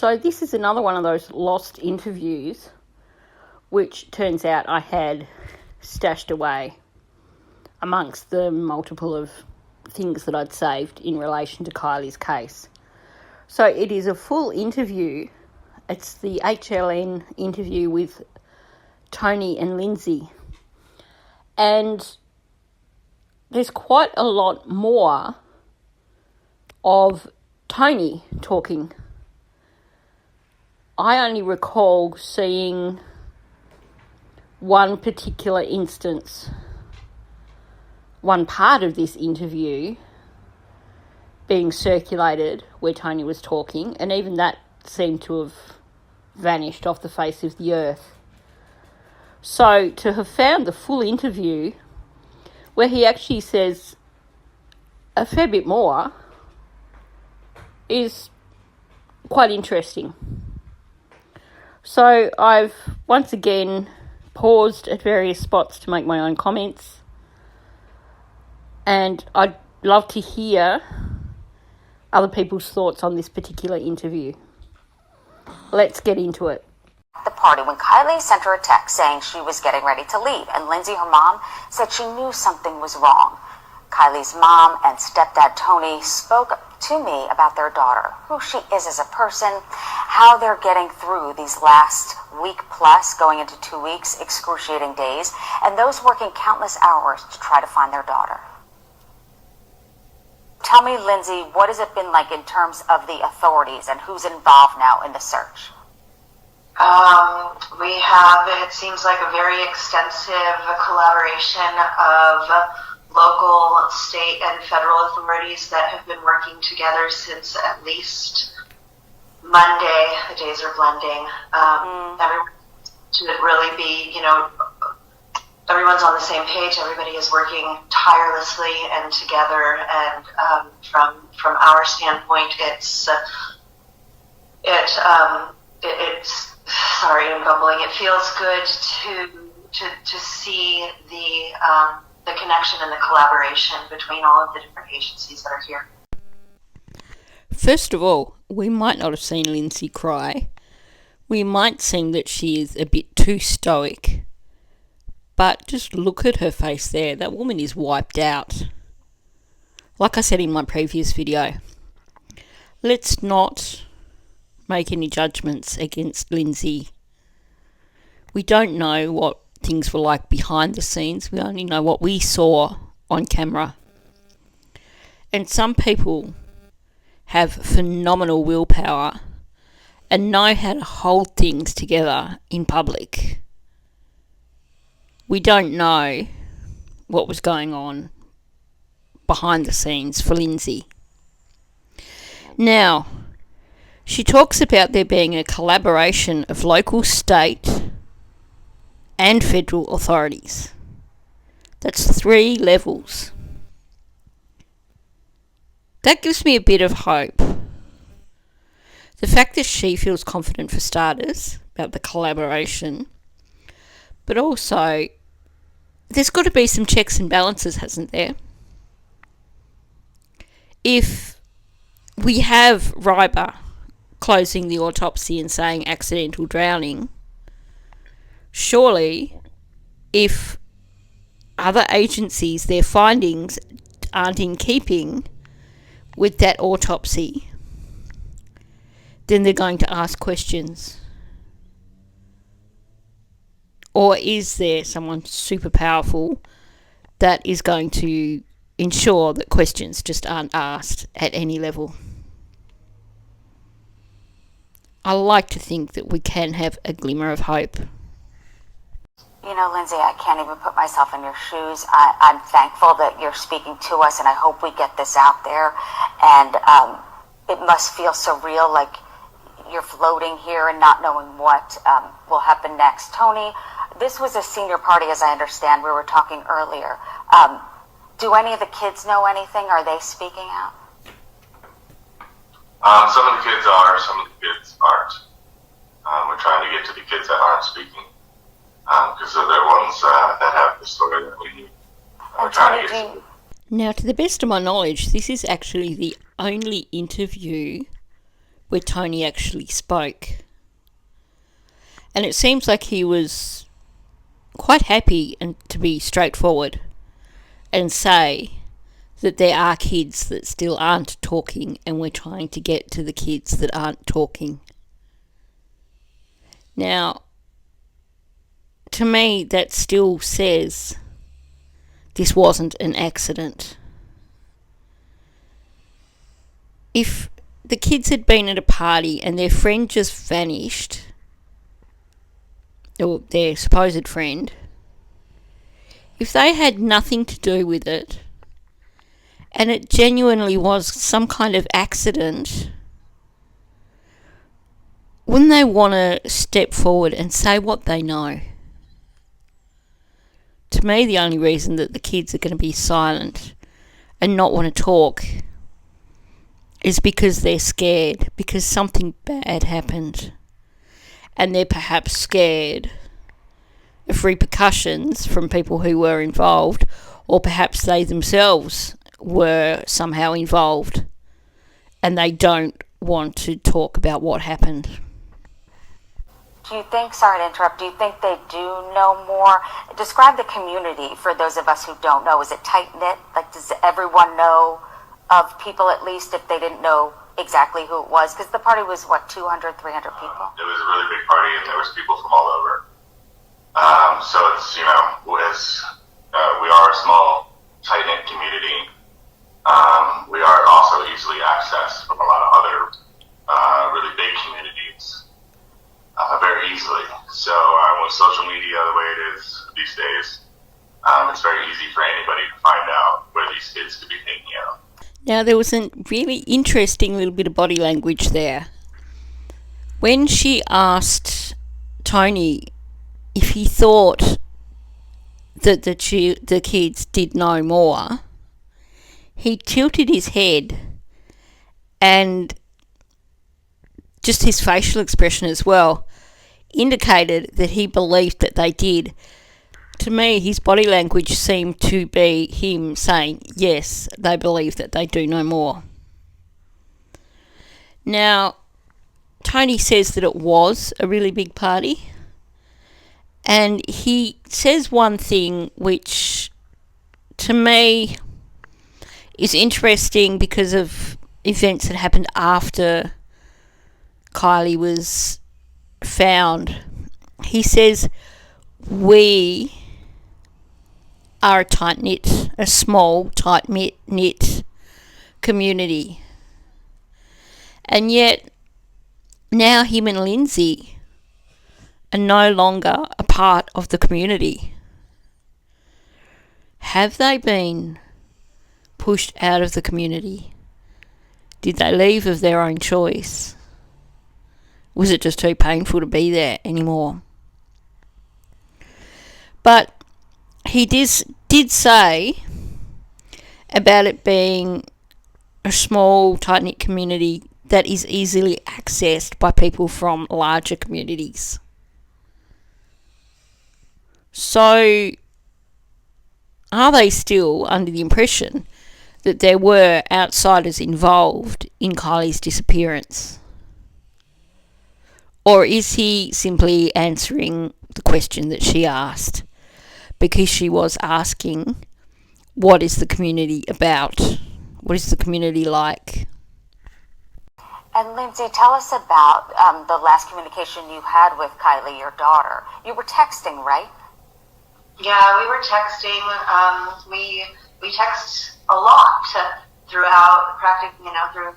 So this is another one of those lost interviews, which turns out I had stashed away amongst the multiple of things that I'd saved in relation to Kylie's case. So it is a full interview. It's the HLN interview with Tony and Lindsey. And there's quite a lot more of Tony talking. I only recall seeing one particular instance, one part of this interview being circulated where Tony was talking, and even that seemed to have vanished off the face of the earth. So to have found the full interview where he actually says a fair bit more is quite interesting. So I've once again paused at various spots to make my own comments, and I'd love to hear other people's thoughts on this particular interview. Let's get into it. The party when Kylie sent her a text saying she was getting ready to leave, and Lindsey, her mom, said she knew something was wrong. Kylie's mom and stepdad Tony spoke to me about their daughter, who she is as a person, how they're getting through these last week plus, going into 2 weeks, excruciating days, and those working countless hours to try to find their daughter. Tell me, Lindsey, what has it been like in terms of the authorities and who's involved now in the search? We have, it seems like, a very extensive collaboration of local, state, and federal authorities that have been working together since at least Monday. The days are blending. Everyone should really be, everyone's on the same page. Everybody is working tirelessly and together. And from our standpoint, it's sorry, I'm bumbling. It feels good to see the connection and the collaboration between all of the different agencies that are here. First of all, we might not have seen Lindsey cry. We might seem that she is a bit too stoic. But just look at her face there. That woman is wiped out. Like I said in my previous video, let's not make any judgments against Lindsey. We don't know what things were like behind the scenes. We only know what we saw on camera. And some people have phenomenal willpower and know how to hold things together in public. We don't know what was going on behind the scenes for Lindsey. Now, she talks about there being a collaboration of local, state, and federal authorities. That's 3 levels. That gives me a bit of hope. The fact that she feels confident, for starters, about the collaboration, but also there's got to be some checks and balances, hasn't there? If we have Ryber closing the autopsy and saying accidental drowning, surely if other agencies, their findings aren't in keeping with that autopsy, then they're going to ask questions. Or is there someone super powerful that is going to ensure that questions just aren't asked at any level? I like to think that we can have a glimmer of hope. Lindsey, I can't even put myself in your shoes. I'm thankful that you're speaking to us, and I hope we get this out there. And it must feel surreal, like you're floating here and not knowing what will happen next. Tony, this was a senior party, as I understand. We were talking earlier. Do any of the kids know anything? Are they speaking out? Some of the kids are, some of the kids aren't. We're trying to get to the kids that aren't speaking, because they're the ones that have the story that we need. We're trying to get to. Now, to the best of my knowledge, this is actually the only interview where Tony actually spoke. And it seems like he was quite happy and to be straightforward and say that there are kids that still aren't talking, and we're trying to get to the kids that aren't talking. Now, to me, that still says this wasn't an accident. If the kids had been at a party and their friend just vanished, or their supposed friend, if they had nothing to do with it, and it genuinely was some kind of accident, wouldn't they want to step forward and say what they know? To me, the only reason that the kids are going to be silent and not want to talk is because they're scared, because something bad happened. And they're perhaps scared of repercussions from people who were involved, or perhaps they themselves were somehow involved and they don't want to talk about what happened. Do you think, sorry to interrupt, do you think they do know more? Describe the community for those of us who don't know. Is it tight-knit? Like, does everyone know of people, at least if they didn't know exactly who it was? Because the party was, 200, 300 people? It was a really big party, and there was people from all over. So it's, we are a small, tight-knit community. We are also easily accessed from a lot of other really big communities very easily. So with social media the way it is these days, it's very easy for anybody to find out where these kids could be hanging out. Now, there was a really interesting little bit of body language there. When she asked Tony if he thought that the kids did know more, he tilted his head, and just his facial expression as well indicated that he believed that they did. To me, his body language seemed to be him saying, yes, they believe that they do know more. Now, Tony says that it was a really big party, and he says one thing which, to me, is interesting because of events that happened after Kylie was found. He says, we are a small, tight-knit community. And yet, now him and Lindsey are no longer a part of the community. Have they been pushed out of the community? Did they leave of their own choice? Was it just too painful to be there anymore? But he did say about it being a small, tight-knit community that is easily accessed by people from larger communities. So, are they still under the impression that there were outsiders involved in Kylie's disappearance? Or is he simply answering the question that she asked? Because she was asking, what is the community about? What is the community like? And Lindsey, tell us about the last communication you had with Kylie, your daughter. You were texting, right? Yeah, we were texting. We text a lot throughout, practically,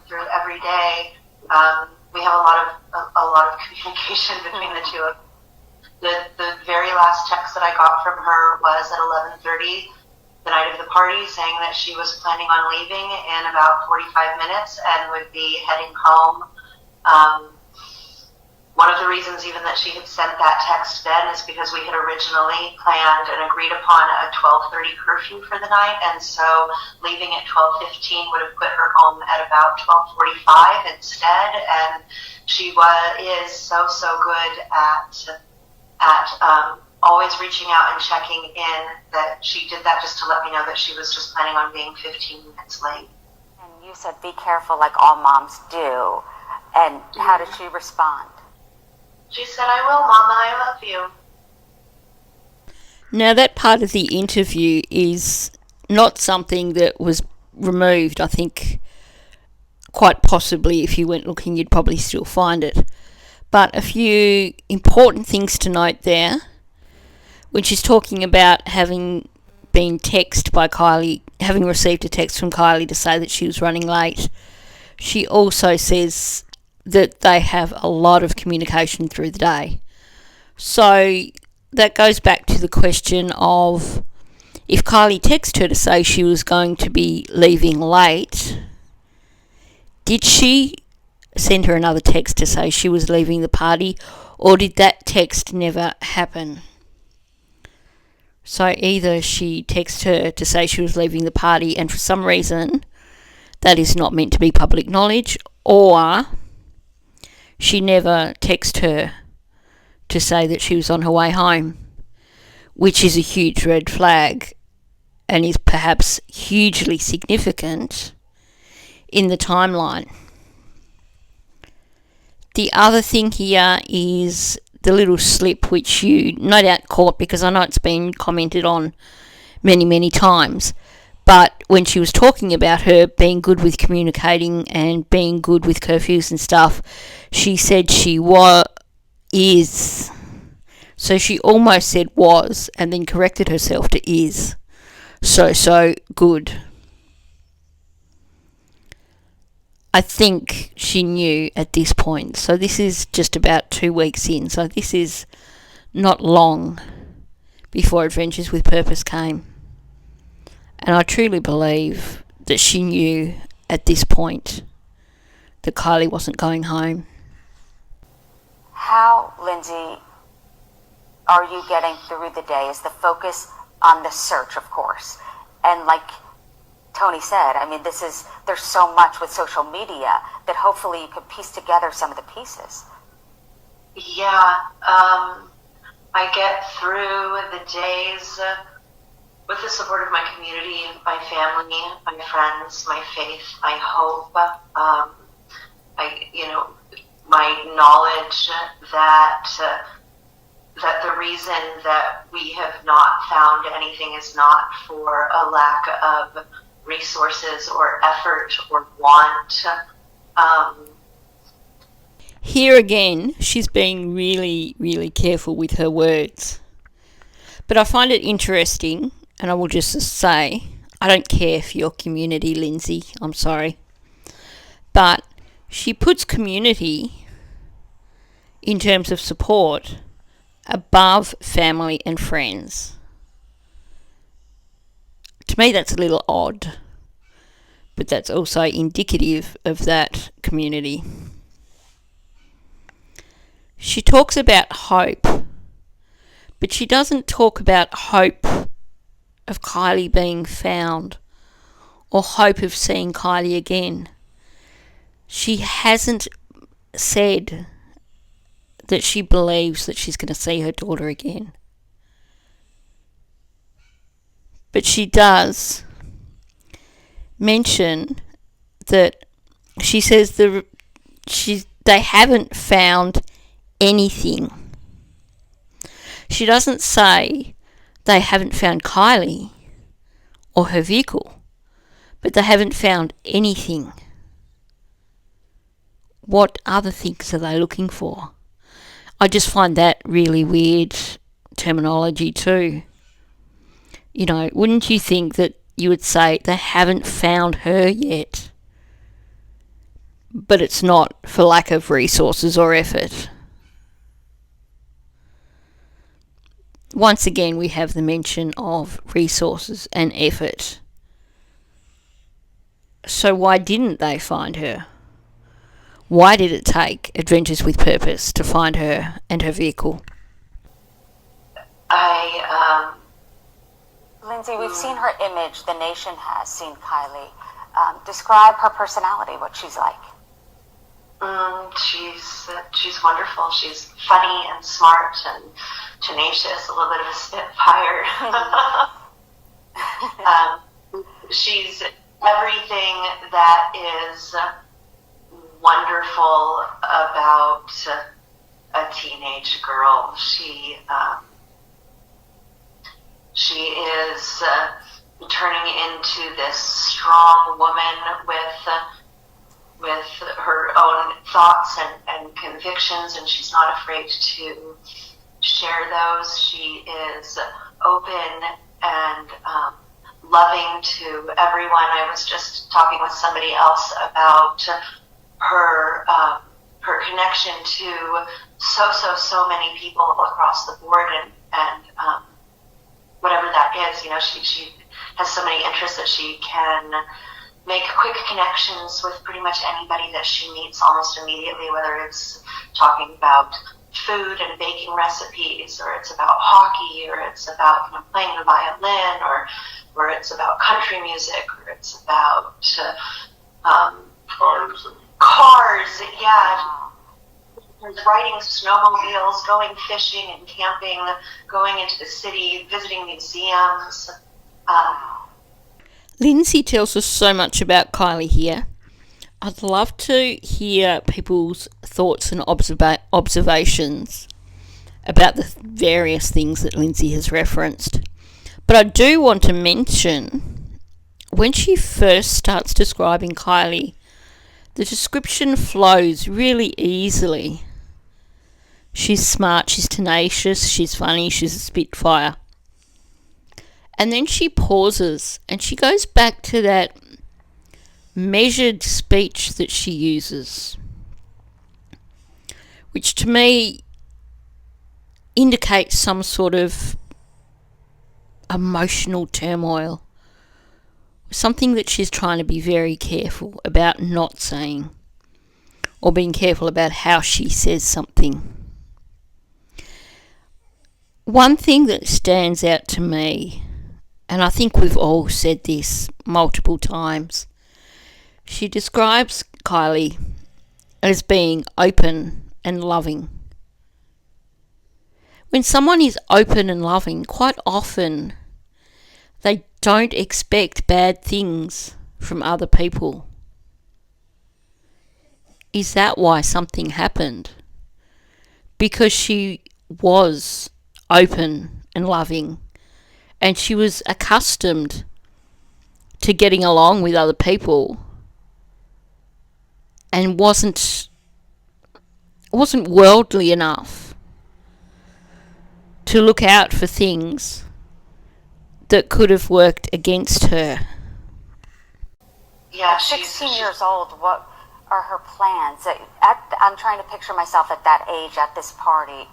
through every day. We have a lot of communication between the two of them. The very last text that I got from her was at 11:30 the night of the party, saying that she was planning on leaving in about 45 minutes and would be heading home. One of the reasons even that she had sent that text then is because we had originally planned and agreed upon a 12:30 curfew for the night, and so leaving at 12:15 would have put her home at about 12:45 instead. And she is so good at always reaching out and checking in, that she did that just to let me know that she was just planning on being 15 minutes late. And you said be careful, like all moms do. And how did she respond? She said, "I will, Mama, I love you." Now, that part of the interview is not something that was removed. I think quite possibly if you went looking you'd probably still find it. But a few important things to note there. When she's talking about having been texted by Kylie, having received a text from Kylie to say that she was running late, she also says that they have a lot of communication through the day. So that goes back to the question of, if Kylie texted her to say she was going to be leaving late, did she send her another text to say she was leaving the party, or did that text never happen? So either she texted her to say she was leaving the party and for some reason that is not meant to be public knowledge, or she never texted her to say that she was on her way home, which is a huge red flag and is perhaps hugely significant in the timeline. The other thing here is the little slip which you no doubt caught, because I know it's been commented on many, many times. But when she was talking about her being good with communicating and being good with curfews and stuff, she said she is. So she almost said was and then corrected herself to is. So good. I think she knew at this point. So this is just about 2 weeks in. So this is not long before Adventures with Purpose came. And I truly believe that she knew at this point that Kylie wasn't going home. How, Lindsey, are you getting through the day? Is the focus on the search, of course? And like Tony said, I mean, there's so much with social media that hopefully you could piece together some of the pieces. Yeah, I get through the days with the support of my community, my family, my friends, my faith, my hope, my knowledge that the reason that we have not found anything is not for a lack of resources or effort or want. Here again, she's being really, really careful with her words. But I find it interesting, and I will just say, I don't care for your community, Lindsey, I'm sorry. But she puts community, in terms of support, above family and friends. To me, that's a little odd, but that's also indicative of that community. She talks about hope, but she doesn't talk about hope of Kylie being found or hope of seeing Kylie again. She hasn't said that she believes that she's going to see her daughter again. But she does mention that she says they haven't found anything. She doesn't say they haven't found Kylie or her vehicle, but they haven't found anything. What other things are they looking for? I just find that really weird terminology too. You know, wouldn't you think that you would say they haven't found her yet? But it's not for lack of resources or effort. Once again, we have the mention of resources and effort. So why didn't they find her? Why did it take Adventures with Purpose to find her and her vehicle? Lindsey, we've seen her image. The nation has seen Kylie. Describe her personality, what she's like. She's wonderful. She's funny and smart and tenacious, a little bit of a spitfire. She's everything that is wonderful about a teenage girl. She is turning into this strong woman with her own thoughts and convictions, and she's not afraid to share those. She is open and loving to everyone. I was just talking with somebody else about her connection to so many people across the board, and whatever that is, she has so many interests that she can make quick connections with pretty much anybody that she meets almost immediately, whether it's talking about food and baking recipes, or it's about hockey, or it's about playing the violin, or it's about country music, or it's about cars, yeah. Riding snowmobiles, going fishing and camping, going into the city, visiting museums. Lindsey tells us so much about Kylie here. I'd love to hear people's thoughts and observations about the various things that Lindsey has referenced. But I do want to mention, when she first starts describing Kylie, the description flows really easily. She's smart, she's tenacious, she's funny, she's a spitfire. And then she pauses and she goes back to that measured speech that she uses, which to me indicates some sort of emotional turmoil, something that she's trying to be very careful about not saying, or being careful about how she says something. One thing that stands out to me, and I think we've all said this multiple times, she describes Kylie as being open and loving. When someone is open and loving, quite often they don't expect bad things from other people. Is that why something happened? Because she was open and loving, and she was accustomed to getting along with other people, and wasn't worldly enough to look out for things that could have worked against her. Yeah, 16 years old, what are her plans? I'm trying to picture myself at that age, at this party.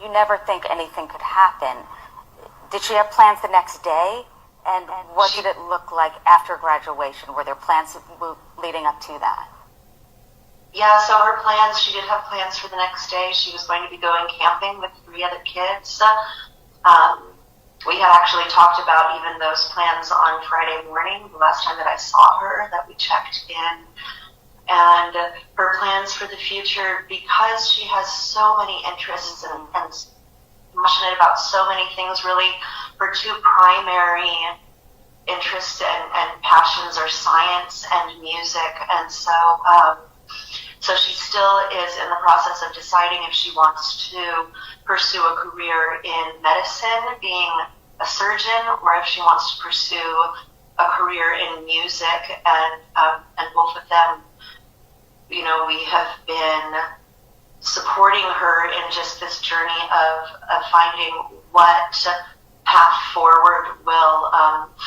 You never think anything could happen. Did she have plans the next day? And what did it look like after graduation? Were there plans leading up to that? Yeah, so she did have plans for the next day. She was going to be going camping with 3 other kids. We had actually talked about even those plans on Friday morning, the last time that I saw her, that we checked in. And her plans for the future, because she has so many interests and passionate about so many things, really, her 2 primary interests and passions are science and music. And so she still is in the process of deciding if she wants to pursue a career in medicine, being a surgeon, or if she wants to pursue a career in music, and both of them, we have been supporting her in just this journey of finding what path forward will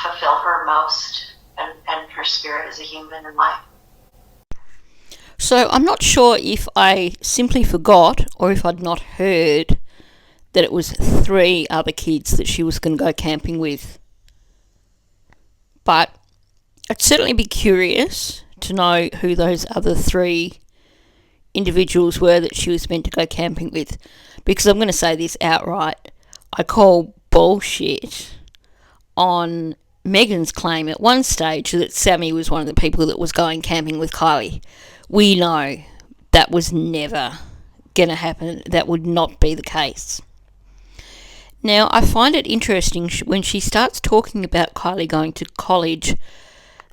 fulfill her most and her spirit as a human in life. So I'm not sure if I simply forgot or if I'd not heard that it was 3 other kids that she was going to go camping with. But I'd certainly be curious to know who those other 3 individuals were that she was meant to go camping with. Because I'm going to say this outright. I call bullshit on Megan's claim at one stage that Sammy was one of the people that was going camping with Kylie. We know that was never going to happen. That would not be the case. Now, I find it interesting when she starts talking about Kylie going to college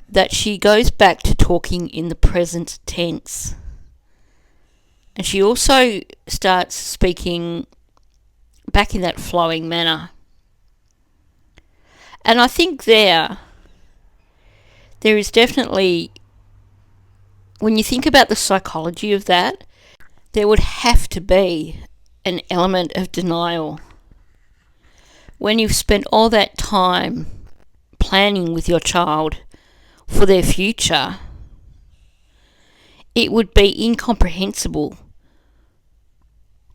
that she goes back to talking in the present tense. And she also starts speaking back in that flowing manner. And I think there is definitely, when you think about the psychology of that, there would have to be an element of denial. When you've spent all that time planning with your child for their future, it would be incomprehensible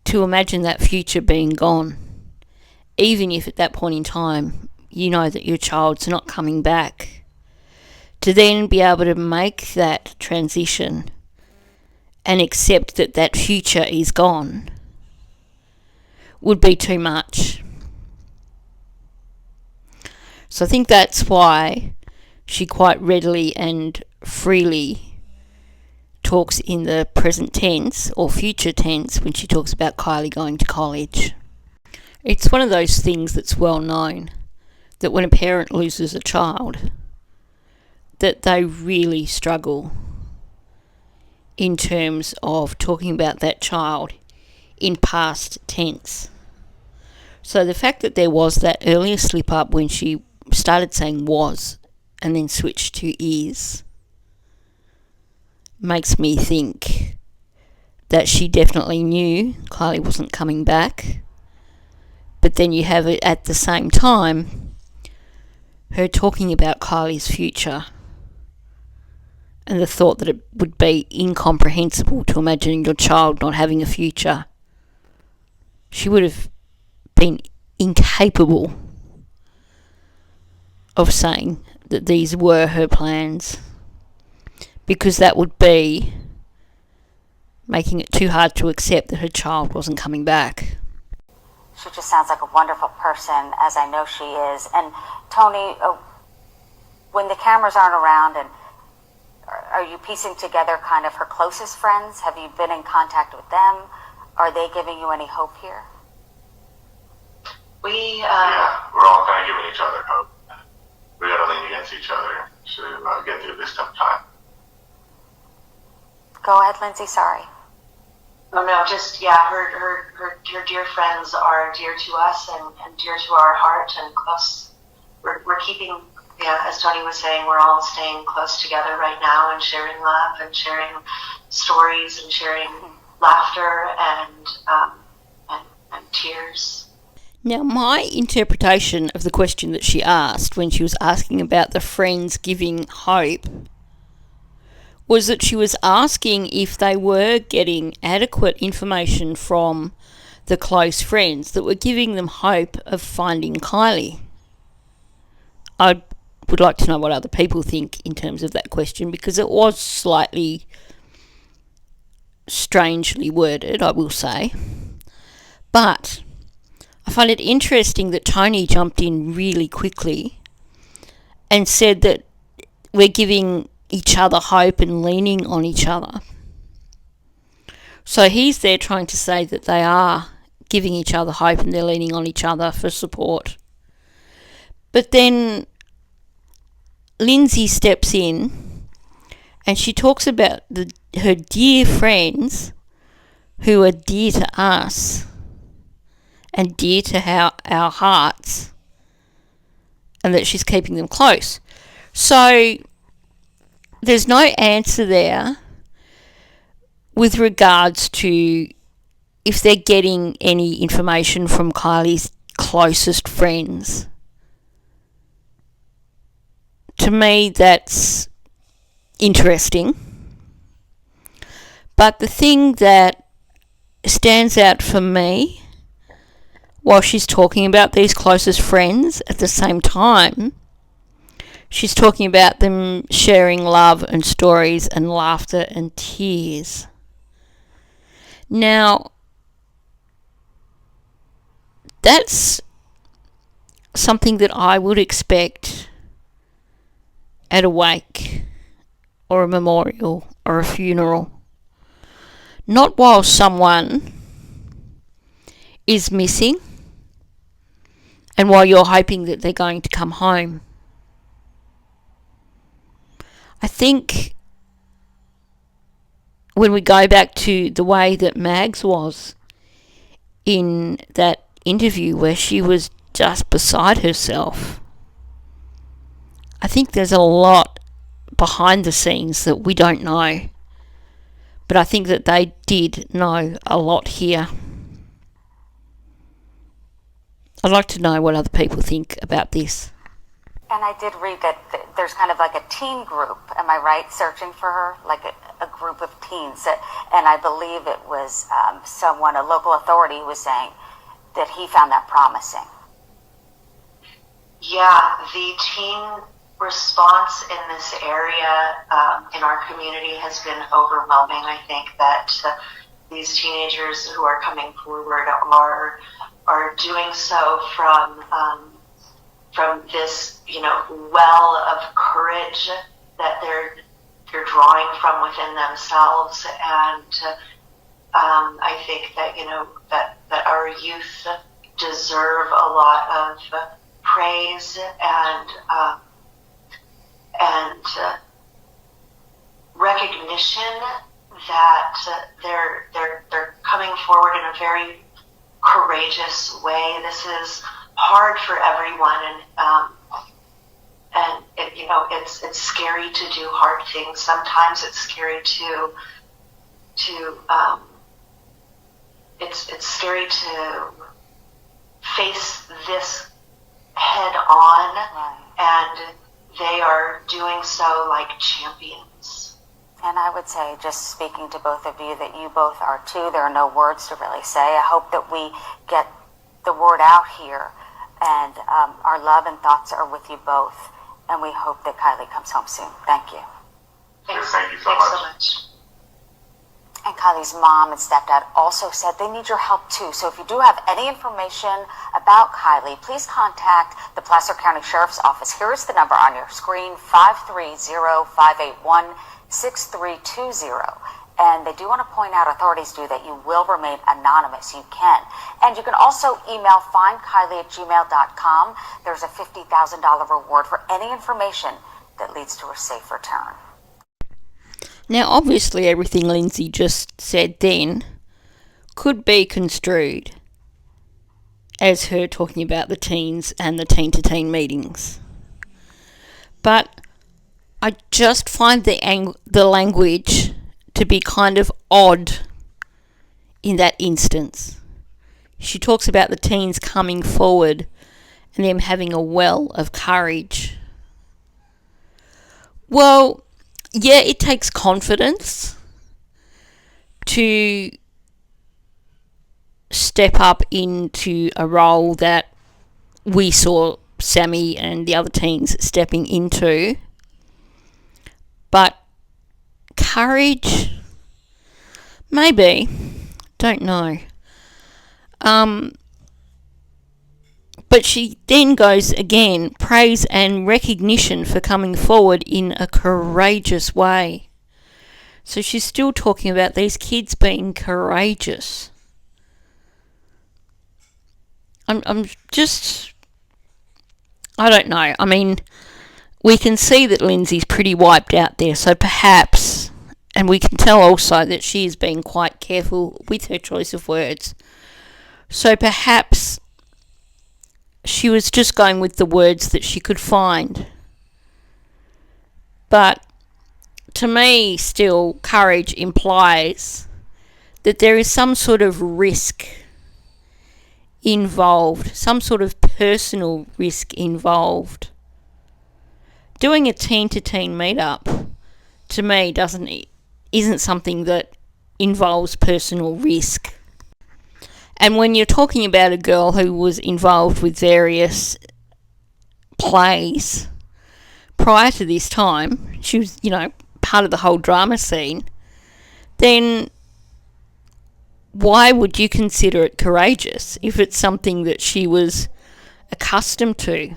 to imagine that future being gone, even if at that point in time you know that your child's not coming back. To then be able to make that transition and accept that that future is gone would be too much. So I think that's why she quite readily and freely talks in the present tense or future tense when she talks about Kylie going to college. It's one of those things that's well known that when a parent loses a child, that they really struggle in terms of talking about that child in past tense. So the fact that there was that earlier slip up when she started saying was and then switched to is makes me think that she definitely knew Kylie wasn't coming back. But then you have it at the same time, her talking about Kylie's future and the thought that it would be incomprehensible to imagine your child not having a future. She would have been incapable of saying that these were her plans, because that would be making it too hard to accept that her child wasn't coming back. She just sounds like a wonderful person, as I know she is. And Tony, when the cameras aren't around, and are you piecing together kind of her closest friends? Have you been in contact with them? Are they giving you any hope here? Yeah, we're all kind of giving each other hope. We got to lean against each other to get through this tough time. Go ahead, Lindsey. Sorry. Oh no, just her dear friends are dear to us and dear to our heart and close. We're keeping, as Tony was saying, we're all staying close together right now and sharing love and sharing stories and sharing laughter and tears. Now, my interpretation of the question that she asked when she was asking about the friends giving hope was that she was asking if they were getting adequate information from the close friends that were giving them hope of finding Kylie. I would like to know what other people think in terms of that question, because it was slightly strangely worded, I will say. But I find it interesting that Tony jumped in really quickly and said that we're giving each other hope and leaning on each other. So he's there trying to say that they are giving each other hope and they're leaning on each other for support. But then Lindsey steps in and she talks about her dear friends who are dear to us and dear to our hearts, and that she's keeping them close. So there's no answer there with regards to if they're getting any information from Kylie's closest friends. To me, that's interesting. But the thing that stands out for me, while she's talking about these closest friends, at the same time, she's talking about them sharing love and stories and laughter and tears. Now, that's something that I would expect at a wake or a memorial or a funeral. Not while someone is missing and while you're hoping that they're going to come home. I think when we go back to the way that Mags was in that interview where she was just beside herself, I think there's a lot behind the scenes that we don't know. But I think that they did know a lot here. I'd like to know what other people think about this. And I did read that there's kind of like a teen group, am I right, searching for her? Like a group of teens. And I believe it was a local authority, who was saying that he found that promising. Yeah, the teen response in this area, in our community, has been overwhelming. I think that these teenagers who are coming forward are doing so from this, well of courage that they're drawing from within themselves, and I think that that our youth deserve a lot of praise and recognition that they're coming forward in a very courageous way. This is hard for everyone, and it's scary to do hard things. Sometimes it's scary it's scary to face this head on, Right. and they are doing so like champions. And I would say, just speaking to both of you, that you both are too. There are no words to really say. I hope that we get the word out here, and our love and thoughts are with you both, and we hope that Kylie comes home soon. Thank you. Thanks, Thank you so thanks much. so much. And Kylie's mom and stepdad also said they need your help too. So if you do have any information about Kylie, please contact the Placer County Sheriff's Office. Here is the number on your screen, 530-581-6320. And they do want to point out, authorities do, that you will remain anonymous. You can. And you can also email findkylie@gmail.com. There's a $50,000 reward for any information that leads to a safe return. Now, obviously, everything Lindsey just said then could be construed as her talking about the teens and the teen-to-teen meetings. But I just find the language to be kind of odd in that instance. She talks about the teens coming forward and them having a well of courage. Well, yeah, it takes confidence to step up into a role that we saw Sammy and the other teens stepping into. But courage, maybe, don't know. But she then goes again, praise and recognition for coming forward in a courageous way. So she's still talking about these kids being courageous. I'm just, I don't know. I mean, we can see that Lindsey's pretty wiped out there, so perhaps, and we can tell also that she is being quite careful with her choice of words. So perhaps she was just going with the words that she could find. But to me, still, courage implies that there is some sort of risk involved, some sort of personal risk involved. Doing a teen-to-teen meetup, to me, isn't something that involves personal risk. And when you're talking about a girl who was involved with various plays prior to this time, she was, part of the whole drama scene, then why would you consider it courageous if it's something that she was accustomed to?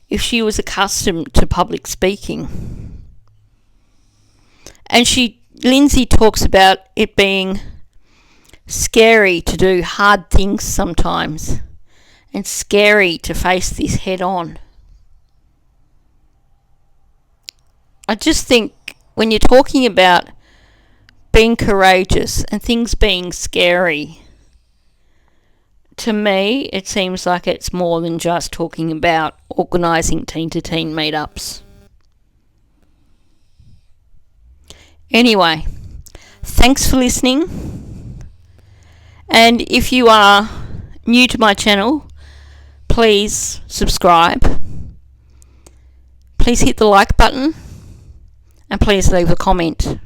If she was accustomed to public speaking? And Lindsey talks about it being scary to do hard things sometimes, and scary to face this head on. I just think when you're talking about being courageous and things being scary, to me it seems like it's more than just talking about organising teen-to-teen meetups. Anyway, thanks for listening. And if you are new to my channel, please subscribe. Please hit the like button. And please leave a comment.